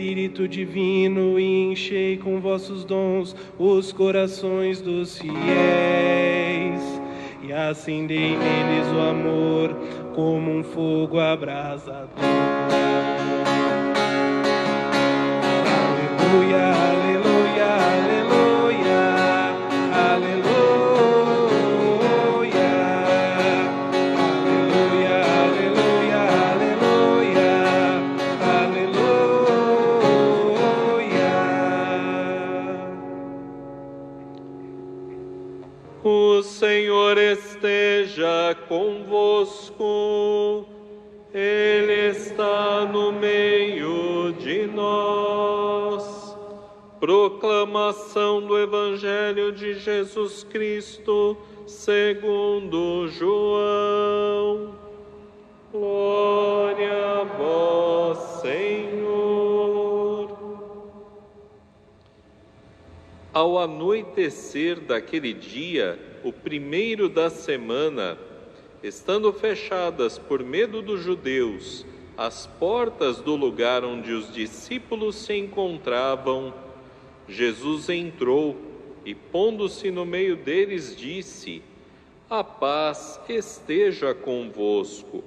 Espírito Divino e enchei com vossos dons os corações dos fiéis, e acendei neles o amor como um fogo abrasador. Aleluia, aleluia, aleluia, aleluia, aleluia, aleluia, aleluia, aleluia. O Senhor esteja convosco, Ele está no meio de nós. Proclamação do Evangelho de Jesus Cristo segundo João. Glória a vós, Senhor. Ao anoitecer daquele dia, o primeiro da semana, estando fechadas por medo dos judeus as portas do lugar onde os discípulos se encontravam, Jesus entrou e, pondo-se no meio deles, disse: "A paz esteja convosco."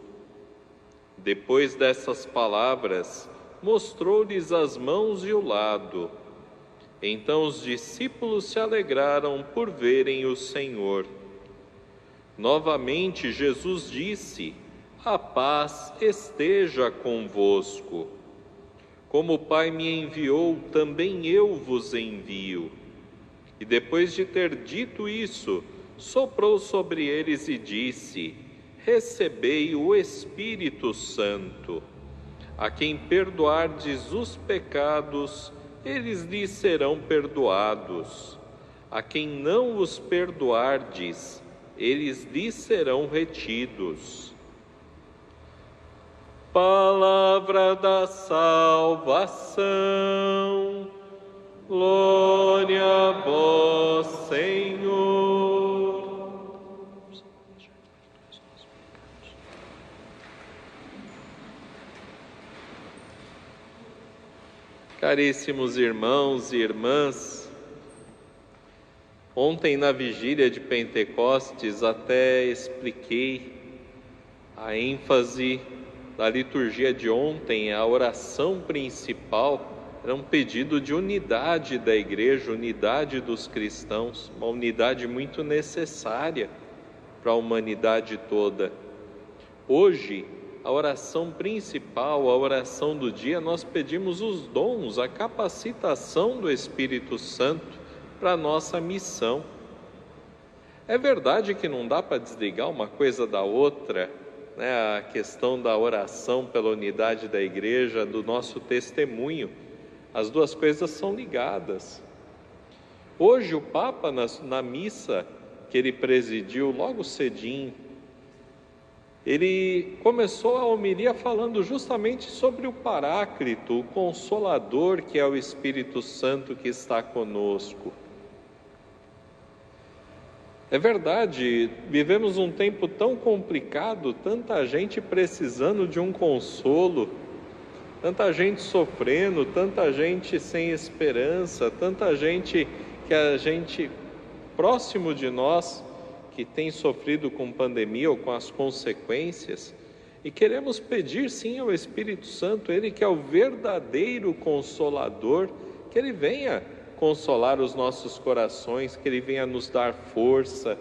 Depois dessas palavras, mostrou-lhes as mãos e o lado. Então os discípulos se alegraram por verem o Senhor. Novamente Jesus disse: "A paz esteja convosco. Como o Pai me enviou, também eu vos envio." E depois de ter dito isso, soprou sobre eles e disse: "Recebei o Espírito Santo. A quem perdoardes os pecados, eles lhes serão perdoados. A quem não os perdoardes, eles lhes serão retidos." Palavra da salvação. Glória a vós, Senhor. Caríssimos irmãos e irmãs, ontem na vigília de Pentecostes até expliquei a ênfase da liturgia de ontem. A oração principal era um pedido de unidade da igreja, unidade dos cristãos, uma unidade muito necessária para a humanidade toda. Hoje, a oração principal, a oração do dia, nós pedimos os dons, a capacitação do Espírito Santo para a nossa missão. É verdade que não dá para desligar uma coisa da outra, né? A questão da oração pela unidade da igreja, do nosso testemunho, as duas coisas são ligadas. Hoje o Papa, na missa que ele presidiu logo cedinho, ele começou a homilia falando justamente sobre o Paráclito, o Consolador, que é o Espírito Santo que está conosco. É verdade, vivemos um tempo tão complicado, tanta gente precisando de um consolo, tanta gente sofrendo, tanta gente sem esperança, tanta gente próximo de nós que tem sofrido com pandemia ou com as consequências, e queremos pedir sim ao Espírito Santo, Ele que é o verdadeiro Consolador, que Ele venha consolar os nossos corações, que Ele venha nos dar força,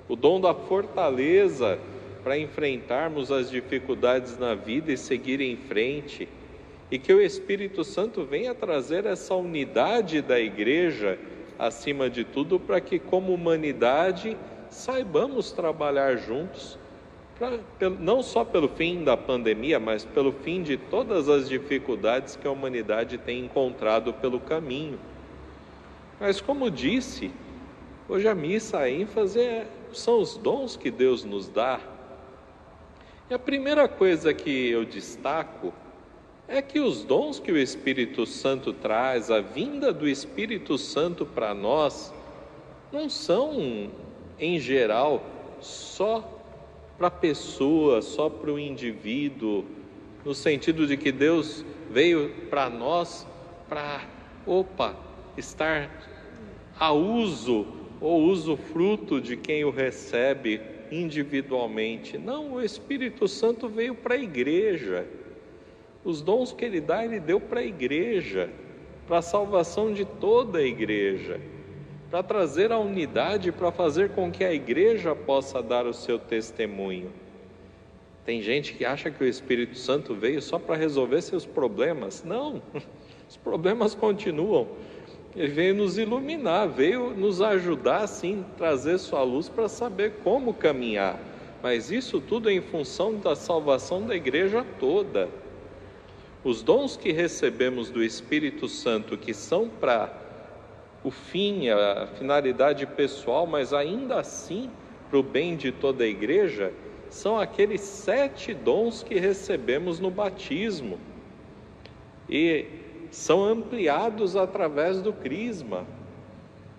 o dom da fortaleza para enfrentarmos as dificuldades na vida e seguir em frente, e que o Espírito Santo venha trazer essa unidade da igreja, acima de tudo, para que como humanidade saibamos trabalhar juntos, não só pelo fim da pandemia, mas pelo fim de todas as dificuldades que a humanidade tem encontrado pelo caminho. Mas como disse, hoje a missa, a ênfase são os dons que Deus nos dá. E a primeira coisa que eu destaco é que os dons que o Espírito Santo traz, a vinda do Espírito Santo para nós, não são, em geral, só para a pessoa, só para o indivíduo, no sentido de que Deus veio para nós para, estar a uso ou usufruto de quem o recebe individualmente. Não, o Espírito Santo veio para a igreja. Os dons que Ele dá, Ele deu para a igreja, para a salvação de toda a igreja, para trazer a unidade, para fazer com que a igreja possa dar o seu testemunho. Tem gente que acha que o Espírito Santo veio só para resolver seus problemas. Não, os problemas continuam. Ele veio nos iluminar, veio nos ajudar, sim, trazer sua luz para saber como caminhar. Mas isso tudo é em função da salvação da igreja toda. Os dons que recebemos do Espírito Santo, que são para o fim, a finalidade pessoal, mas ainda assim para o bem de toda a igreja, são aqueles 7 dons que recebemos no batismo. E são ampliados através do crisma.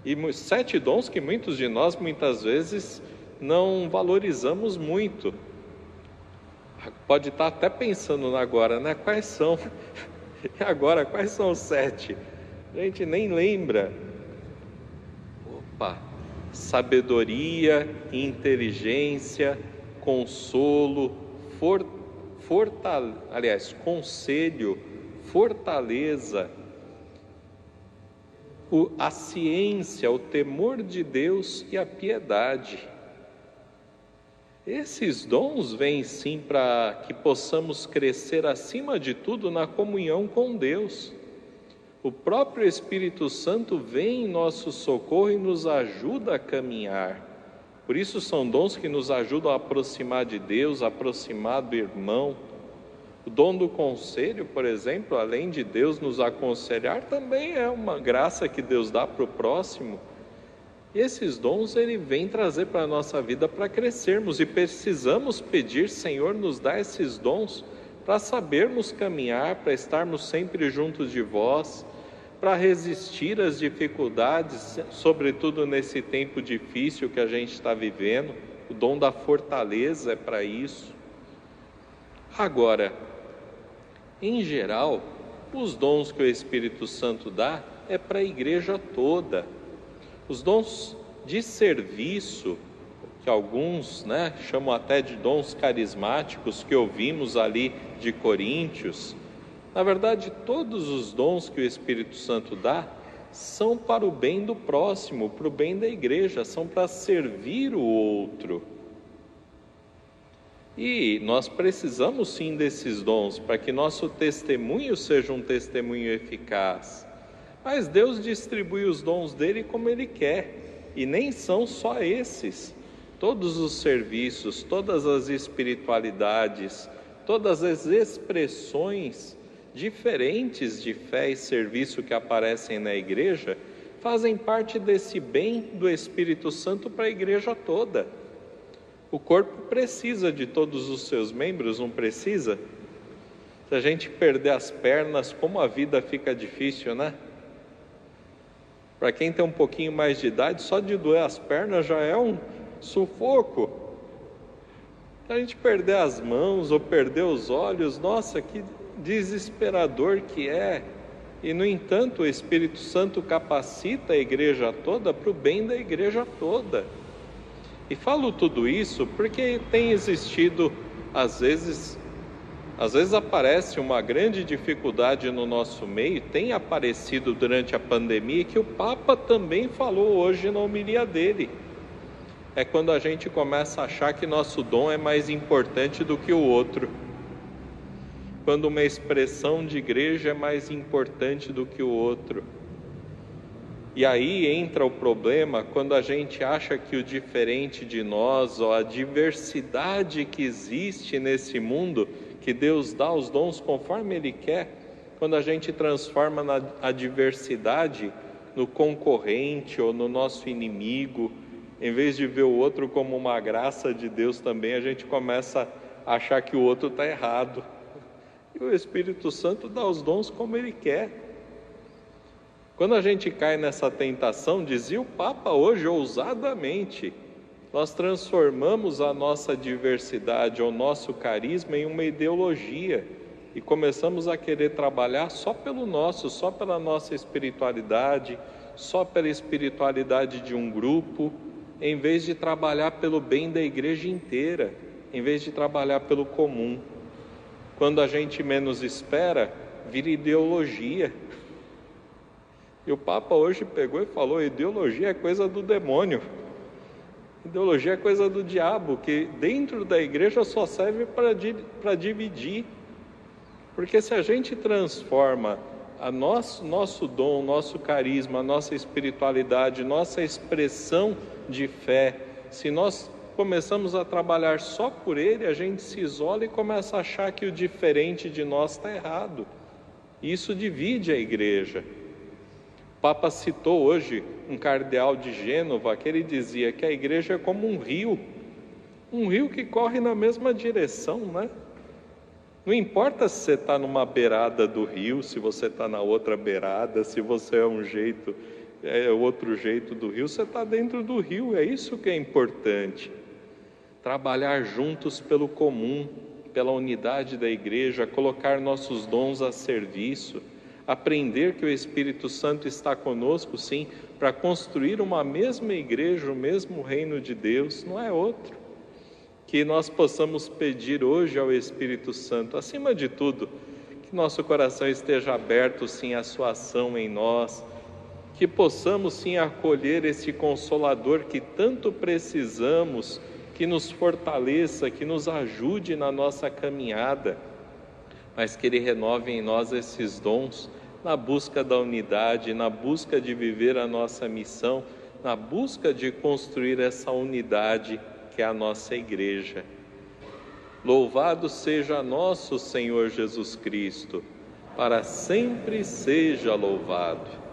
E 7 dons que muitos de nós, muitas vezes, não valorizamos muito. Pode estar até pensando agora, né? Quais são? E agora, quais são os 7? A gente nem lembra. Sabedoria, inteligência, consolo, conselho, fortaleza, a ciência, o temor de Deus e a piedade. Esses dons vêm sim para que possamos crescer acima de tudo na comunhão com Deus. O próprio Espírito Santo vem em nosso socorro e nos ajuda a caminhar. Por isso são dons que nos ajudam a aproximar de Deus, a aproximar do irmão. O dom do conselho, por exemplo, além de Deus nos aconselhar, também é uma graça que Deus dá para o próximo. E esses dons Ele vem trazer para a nossa vida para crescermos, e precisamos pedir: Senhor, nos dá esses dons para sabermos caminhar, para estarmos sempre juntos de vós, para resistir às dificuldades, sobretudo nesse tempo difícil que a gente está vivendo. O dom da fortaleza é para isso. Agora, em geral, os dons que o Espírito Santo dá é para a igreja toda. Os dons de serviço, que alguns chamam até de dons carismáticos, que ouvimos ali de Coríntios, na verdade, todos os dons que o Espírito Santo dá são para o bem do próximo, para o bem da igreja, são para servir o outro. E nós precisamos sim desses dons para que nosso testemunho seja um testemunho eficaz. Mas Deus distribui os dons dele como Ele quer, e nem são só esses. Todos os serviços, todas as espiritualidades, todas as expressões diferentes de fé e serviço que aparecem na igreja, fazem parte desse bem do Espírito Santo para a igreja toda. O corpo precisa de todos os seus membros, não precisa? Se a gente perder as pernas, como a vida fica difícil, né? Para quem tem um pouquinho mais de idade, só de doer as pernas já é um sufoco. Se a gente perder as mãos ou perder os olhos, nossa, que desesperador que é. E, no entanto, o Espírito Santo capacita a igreja toda para o bem da igreja toda. E falo tudo isso porque tem existido, às vezes aparece uma grande dificuldade no nosso meio, tem aparecido durante a pandemia, que o Papa também falou hoje na homilia dele. É quando a gente começa a achar que nosso dom é mais importante do que o outro. Quando uma expressão de igreja é mais importante do que o outro. E aí entra o problema quando a gente acha que o diferente de nós, ou a diversidade que existe nesse mundo, que Deus dá os dons conforme Ele quer, quando a gente transforma a diversidade no concorrente ou no nosso inimigo, em vez de ver o outro como uma graça de Deus também, a gente começa a achar que o outro está errado. E o Espírito Santo dá os dons como Ele quer. Quando a gente cai nessa tentação, dizia o Papa hoje ousadamente, nós transformamos a nossa diversidade, o nosso carisma em uma ideologia, e começamos a querer trabalhar só pelo nosso, só pela nossa espiritualidade, só pela espiritualidade de um grupo, em vez de trabalhar pelo bem da igreja inteira, em vez de trabalhar pelo comum. Quando a gente menos espera, vira ideologia. E o Papa hoje pegou e falou: ideologia é coisa do demônio. Ideologia é coisa do diabo, que dentro da igreja só serve para dividir. Porque se a gente transforma nosso dom, nosso carisma, nossa espiritualidade, nossa expressão de fé, se nós começamos a trabalhar só por ele, a gente se isola e começa a achar que o diferente de nós está errado. Isso divide a igreja. O Papa citou hoje um cardeal de Gênova, que ele dizia que a igreja é como um rio que corre na mesma direção, né? Não importa se você está numa beirada do rio, se você está na outra beirada, se você é outro jeito do rio, você está dentro do rio, é isso que é importante. Trabalhar juntos pelo comum, pela unidade da igreja, colocar nossos dons a serviço, aprender que o Espírito Santo está conosco, sim, para construir uma mesma igreja, o mesmo reino de Deus, não é outro. Que nós possamos pedir hoje ao Espírito Santo, acima de tudo, que nosso coração esteja aberto, sim, à sua ação em nós, que possamos, sim, acolher esse Consolador que tanto precisamos, que nos fortaleça, que nos ajude na nossa caminhada, mas que Ele renove em nós esses dons, na busca da unidade, na busca de viver a nossa missão, na busca de construir essa unidade que é a nossa igreja. Louvado seja nosso Senhor Jesus Cristo, para sempre seja louvado.